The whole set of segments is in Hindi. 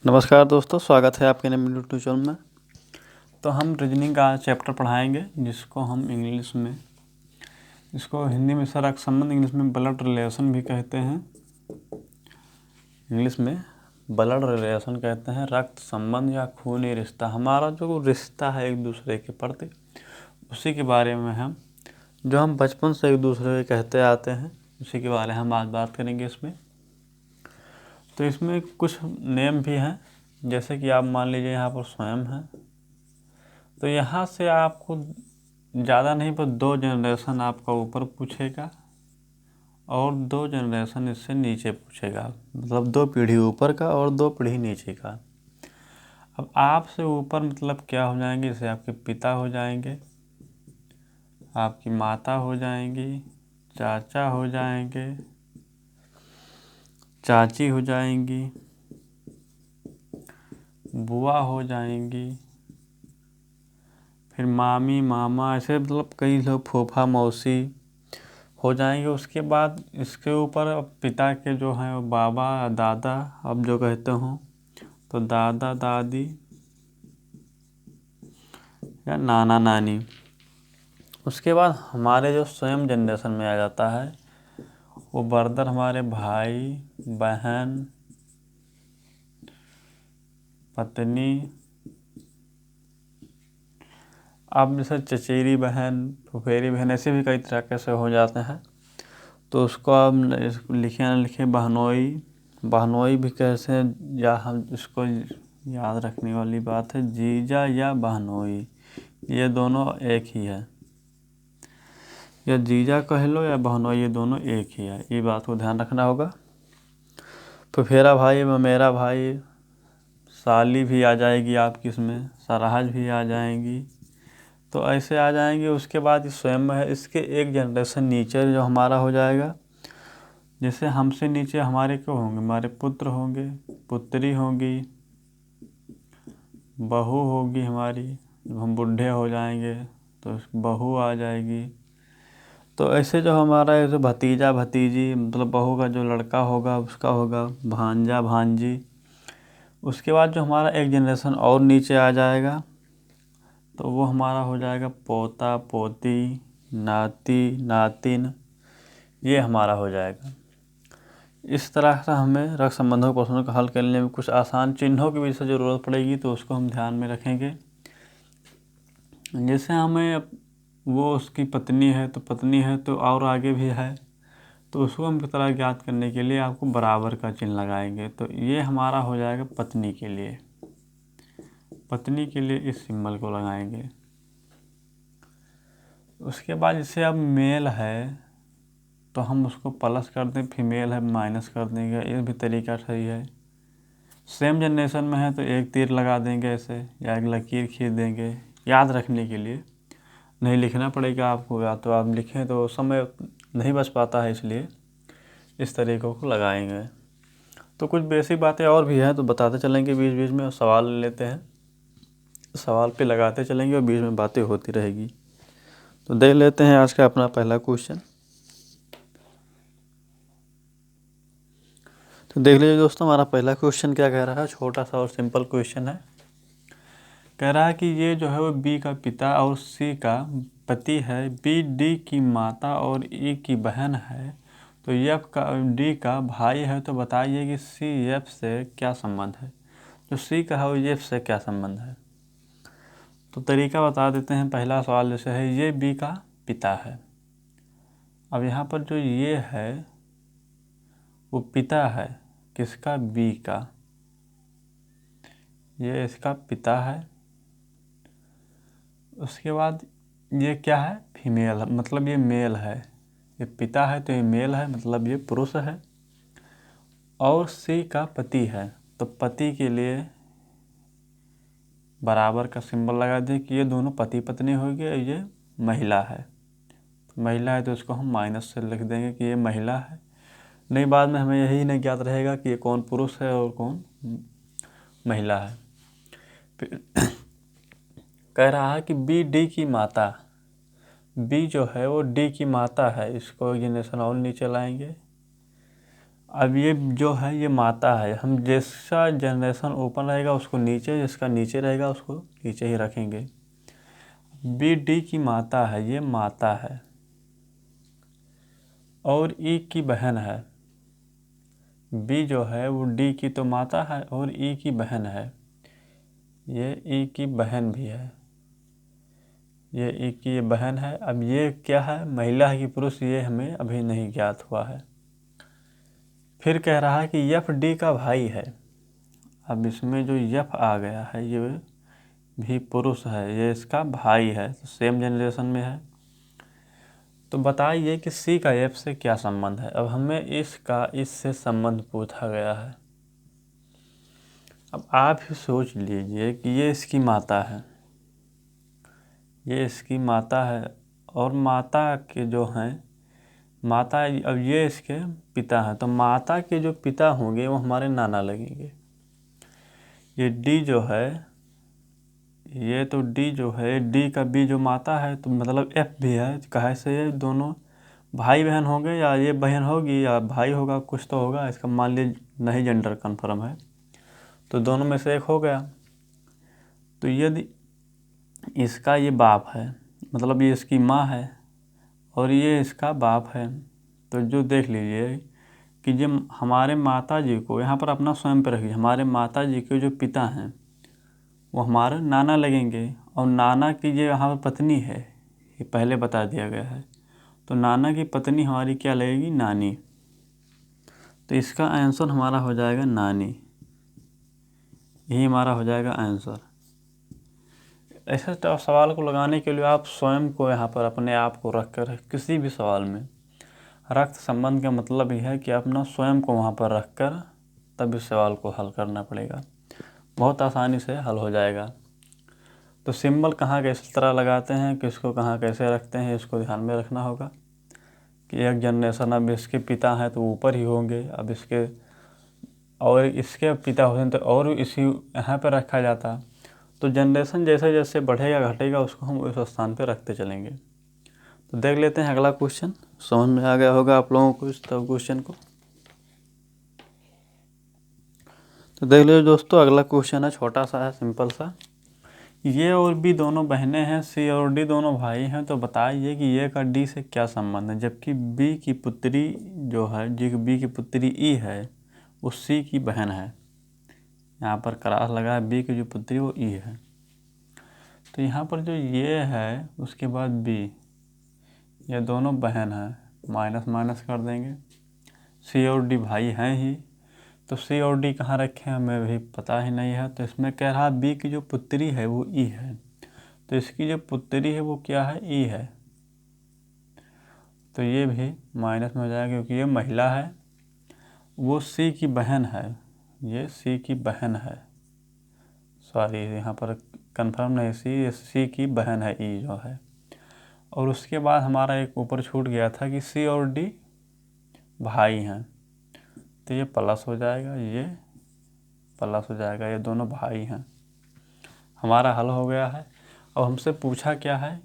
नमस्कार दोस्तों, स्वागत है आपके नए यूट्यूब चैनल में। तो हम रीजनिंग का चैप्टर पढ़ाएंगे जिसको हिंदी में सर संबंध, इंग्लिश में ब्लड रिलेशन भी कहते हैं। इंग्लिश में ब्लड रिलेशन कहते हैं, रक्त संबंध या खूनी रिश्ता। हमारा जो रिश्ता है एक दूसरे के प्रति, उसी के बारे में हम बचपन से एक दूसरे के कहते आते हैं, उसी के बारे में हम आज बात करेंगे इसमें। तो इसमें कुछ नेम भी हैं, जैसे कि आप मान लीजिए यहाँ पर स्वयं है, तो यहाँ से आपको ज़्यादा नहीं पर 2 जनरेशन आपका ऊपर पूछेगा और 2 जनरेशन इससे नीचे पूछेगा, मतलब 2 पीढ़ी ऊपर का और 2 पीढ़ी नीचे का। अब आपसे ऊपर मतलब क्या हो जाएंगे, जैसे आपके पिता हो जाएंगे, आपकी माता हो जाएंगी, चाचा हो जाएंगे, चाची हो जाएंगी, बुआ हो जाएंगी, फिर मामी मामा, ऐसे मतलब कई लोग, फूफा मौसी हो जाएंगे। उसके बाद इसके ऊपर अब पिता के जो हैं वो बाबा दादा, अब जो कहते हों तो दादा दादी या नाना नानी। उसके बाद हमारे जो स्वयं जनरेशन में आ जाता है वो ब्रदर, हमारे भाई बहन, पत्नी, अब जैसे चचेरी बहन, फुफेरी बहन, ऐसे भी कई तरह से हो जाते हैं। तो उसको अब लिखे ना लिखे बहनोई भी कैसे, या हम इसको याद रखने वाली बात है, जीजा या बहनोई, ये दोनों एक ही है। या जीजा कह लो या बहनोई, ये दोनों एक ही है, ये बात को ध्यान रखना होगा। फुफेरा भाई, ममेरा भाई, साली भी आ जाएगी आपकी, इसमें सराहज भी आ जाएंगी, तो ऐसे आ जाएंगे। उसके बाद स्वयं है, इसके एक जनरेशन नीचे जो हमारा हो जाएगा, जैसे हमसे नीचे हमारे क्यों होंगे, हमारे पुत्र होंगे, पुत्री होंगी, बहू होगी हमारी। जब हम बूढ़े हो जाएंगे तो बहू आ जाएगी। तो ऐसे जो हमारा ऐसे भतीजा भतीजी, मतलब बहू का जो लड़का होगा उसका होगा भांजा भांजी। उसके बाद जो हमारा एक जनरेशन और नीचे आ जाएगा तो वो हमारा हो जाएगा पोता पोती, नाती नातिन, ये हमारा हो जाएगा। इस तरह से हमें रक्त संबंधों के प्रश्नों का हल करने में कुछ आसान चिन्हों की भी ज़रूरत पड़ेगी, तो उसको हम ध्यान में रखेंगे। जैसे हमें वो उसकी पत्नी है तो और आगे भी है, तो उसको हम किस तरह ज्ञात करने के लिए आपको बराबर का चिन्ह लगाएंगे। तो ये हमारा हो जाएगा पत्नी के लिए, इस सिंबल को लगाएंगे। उसके बाद जैसे अब मेल है तो हम उसको प्लस कर दें, फीमेल है माइनस कर देंगे, ये भी तरीका सही है। सेम जनरेशन में है तो एक तीर लगा देंगे ऐसे, या एक लकीर खींच देंगे, याद रखने के लिए। नहीं लिखना पड़ेगा आपको, या तो आप लिखें तो समय नहीं बच पाता है, इसलिए इस तरीक़ों को लगाएंगे। तो कुछ बेसिक बातें और भी हैं तो बताते चलेंगे बीच बीच में, और सवाल लेते हैं, सवाल पे लगाते चलेंगे और बीच में बातें होती रहेगी। तो देख लेते हैं आज का अपना पहला क्वेश्चन। तो देख लीजिए दोस्तों, हमारा पहला क्वेश्चन क्या कह रहा है, छोटा सा और सिंपल क्वेश्चन है। कह रहा है कि ये जो है वो बी का पिता और सी का पति है, बी डी की माता और ई की बहन है, तो एफ का डी का भाई है, तो बताइए कि सी एफ से क्या संबंध है। जो सी का है वो एफ से क्या संबंध है। तो तरीका बता देते हैं। पहला सवाल जैसे है, ये बी का पिता है। अब यहाँ पर जो ये है वो पिता है किसका, बी का, ये इसका पिता है। उसके बाद ये क्या है, फीमेल है, मतलब ये मेल है। ये पिता है तो ये मेल है, मतलब ये पुरुष है। और सी का पति है, तो पति के लिए बराबर का सिंबल लगा दिए कि ये दोनों पति पत्नी हो गए, ये महिला है। तो महिला है तो इसको हम माइनस से लिख देंगे कि ये महिला है। नहीं, बाद में हमें यही नहीं ज्ञात रहेगा कि ये कौन पुरुष है और कौन महिला है। कह रहा है कि बी डी की माता, बी जो है वो डी की माता है, इसको एक जनरेशन और नीचे लाएंगे। अब ये जो है ये माता है, हम जैसा जनरेशन ऊपर रहेगा उसको नीचे, जिसका नीचे रहेगा उसको नीचे ही रखेंगे। बी डी की माता है, ये माता है, और ई की बहन है। बी जो है वो डी की तो माता है और ई की बहन है, ये ई की बहन भी है, ये ई की बहन है। अब ये क्या है, महिला है कि पुरुष, ये हमें अभी नहीं ज्ञात हुआ है। फिर कह रहा है कि एफ डी का भाई है। अब इसमें जो एफ आ गया है ये भी पुरुष है, ये इसका भाई है, तो सेम जनरेशन में है। तो बताइए कि सी का एफ से क्या संबंध है। अब हमें इसका इससे संबंध पूछा गया है। अब आप ही सोच लीजिए कि ये इसकी माता है, ये इसकी माता है, और माता के जो हैं माता, अब ये इसके पिता हैं, तो माता के जो पिता होंगे वो हमारे नाना लगेंगे। ये डी जो है, ये तो डी जो है, डी का बी जो माता है, तो मतलब एफ भी है। कहे से ये दोनों भाई बहन होंगे, या ये बहन होगी या भाई होगा, कुछ तो होगा इसका, मान लीजिए नहीं जेंडर कन्फर्म है, तो दोनों में से एक हो गया। तो यदि इसका ये बाप है, मतलब ये इसकी माँ है और ये इसका बाप है, तो जो देख लीजिए कि जो हमारे माता जी को यहाँ पर अपना स्वयं पर रखिए, हमारे माता जी के जो पिता हैं वो हमारे नाना लगेंगे, और नाना की जो यहाँ पर पत्नी है ये पहले बता दिया गया है, तो नाना की पत्नी हमारी क्या लगेगी, नानी। तो इसका आंसर हमारा हो जाएगा नानी, यही हमारा हो जाएगा आंसर। ऐसे सवाल को लगाने के लिए आप स्वयं को यहाँ पर अपने आप को रख कर, किसी भी सवाल में रक्त संबंध का मतलब यह है कि अपना स्वयं को वहाँ पर रख कर तब इस सवाल को हल करना पड़ेगा, बहुत आसानी से हल हो जाएगा। तो सिंबल कहाँ किस तरह लगाते हैं, किसको कहाँ कैसे रखते हैं, इसको ध्यान में रखना होगा कि एक जनरेशन अब इसके पिता हैं तो ऊपर ही होंगे, अब इसके और इसके पिता होते तो और इसी यहाँ पर रखा जाता। तो जनरेशन जैसे जैसे बढ़ेगा घटेगा उसको हम उस स्थान पर रखते चलेंगे। तो देख लेते हैं अगला क्वेश्चन, समझ में आ गया होगा आप लोगों को इस क्वेश्चन को। तो देख लीजिए दोस्तों, अगला क्वेश्चन है, छोटा सा है, सिंपल सा। ये और बी दोनों बहनें हैं, सी और डी दोनों भाई हैं, तो बताइए कि ये का डी से क्या संबंध है, जबकि बी की पुत्री जो है, जो बी की पुत्री ई है वो सी की बहन है। यहाँ पर क्रॉस लगा है, बी की जो पुत्री वो ई है। तो यहाँ पर जो ये है उसके बाद बी, ये दोनों बहन हैं, माइनस माइनस कर देंगे। सी और डी भाई हैं ही, तो सी और डी कहाँ रखे हैं हमें भी पता ही नहीं है। तो इसमें कह रहा बी की जो पुत्री है वो ई है, तो इसकी जो पुत्री है वो क्या है, ई है, तो ये भी माइनस में हो जाएगा क्योंकि ये महिला है। वो सी की बहन है, ये सी की बहन है, सॉरी यहाँ पर कंफर्म नहीं, ये सी की बहन है, ई जो है। और उसके बाद हमारा एक ऊपर छूट गया था कि सी और डी भाई हैं, तो ये प्लस हो जाएगा, ये प्लस हो जाएगा, ये दोनों भाई हैं। हमारा हल हो गया है। अब हमसे पूछा क्या है,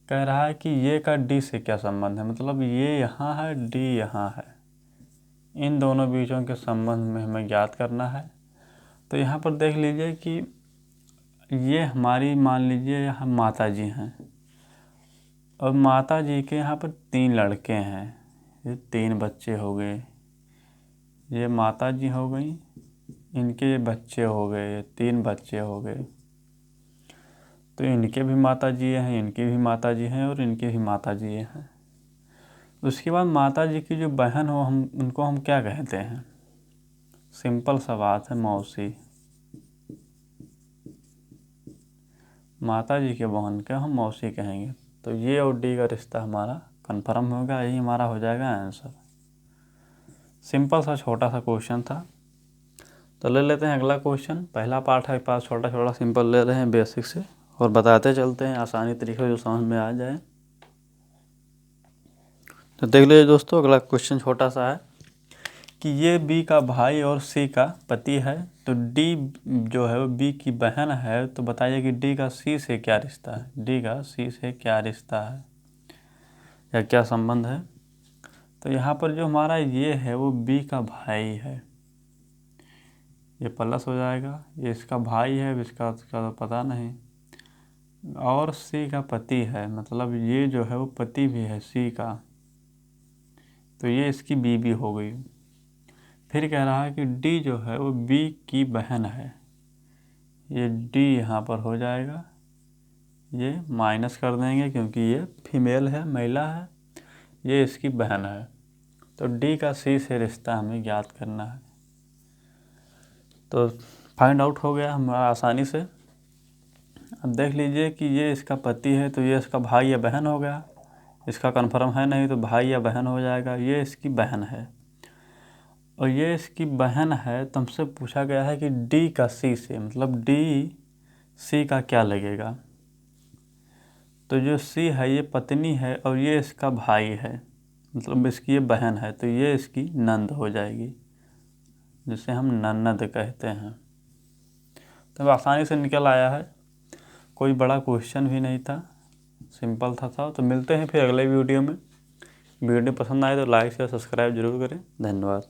कह रहा है कि ये का डी से क्या संबंध है, मतलब ये यहाँ है, डी यहाँ है, इन दोनों बीजों के संबंध में हमें ज्ञात करना है। तो यहाँ पर देख लीजिए कि ये हमारी मान लीजिए यहाँ माता जी हैं, और माता जी के यहाँ पर 3 लड़के हैं, ये 3 बच्चे हो गए, ये माता जी हो गई, इनके ये बच्चे हो गए, ये 3 बच्चे हो गए। तो इनके भी माता जी हैं, इनके भी माता जी हैं, और इनके भी माता जी हैं। उसके बाद माता जी की जो बहन हो, हम उनको हम क्या कहते हैं, सिंपल सा बात है, मौसी। माता जी के बहन के हम मौसी कहेंगे। तो ये और डी का रिश्ता हमारा कन्फर्म होगा, यही हमारा हो जाएगा आंसर। सिंपल सा छोटा सा क्वेश्चन था। तो ले लेते हैं अगला क्वेश्चन। पहला पार्ट है पास छोटा छोटा सिंपल ले रहे हैं बेसिक से, और बताते चलते हैं आसानी तरीके जो समझ में आ जाए। तो देख लीजिए दोस्तों, अगला क्वेश्चन छोटा सा है कि ये बी का भाई और सी का पति है, तो डी जो है वो बी की बहन है, तो बताइए कि डी का सी से क्या रिश्ता है, डी का सी से क्या रिश्ता है या क्या संबंध है। तो यहाँ पर जो हमारा ये है वो बी का भाई है, ये प्लस हो जाएगा, ये इसका भाई है, इसका तो पता नहीं, और सी का पति है, मतलब ये जो है वो पति भी है सी का, तो ये इसकी बीवी हो गई। फिर कह रहा है कि डी जो है वो बी की बहन है, ये डी यहाँ पर हो जाएगा, ये माइनस कर देंगे क्योंकि ये फीमेल है, महिला है, ये इसकी बहन है। तो डी का सी से रिश्ता हमें ज्ञात करना है। तो फाइंड आउट हो गया हमारा आसानी से। अब देख लीजिए कि ये इसका पति है तो ये इसका भाई या बहन हो गया, इसका कन्फर्म है नहीं तो भाई या बहन हो जाएगा। ये इसकी बहन है और ये इसकी बहन है, तो हमसे पूछा गया है कि डी का सी से, मतलब डी सी का क्या लगेगा। तो जो सी है ये पत्नी है और ये इसका भाई है, मतलब इसकी ये बहन है, तो ये इसकी नंद हो जाएगी, जिसे हम ननद कहते हैं। तो आसानी से निकल आया है, कोई बड़ा क्वेश्चन भी नहीं था, सिंपल था। तो मिलते हैं फिर अगले वीडियो में। वीडियो पसंद आए तो लाइक शेयर सब्सक्राइब जरूर करें। धन्यवाद।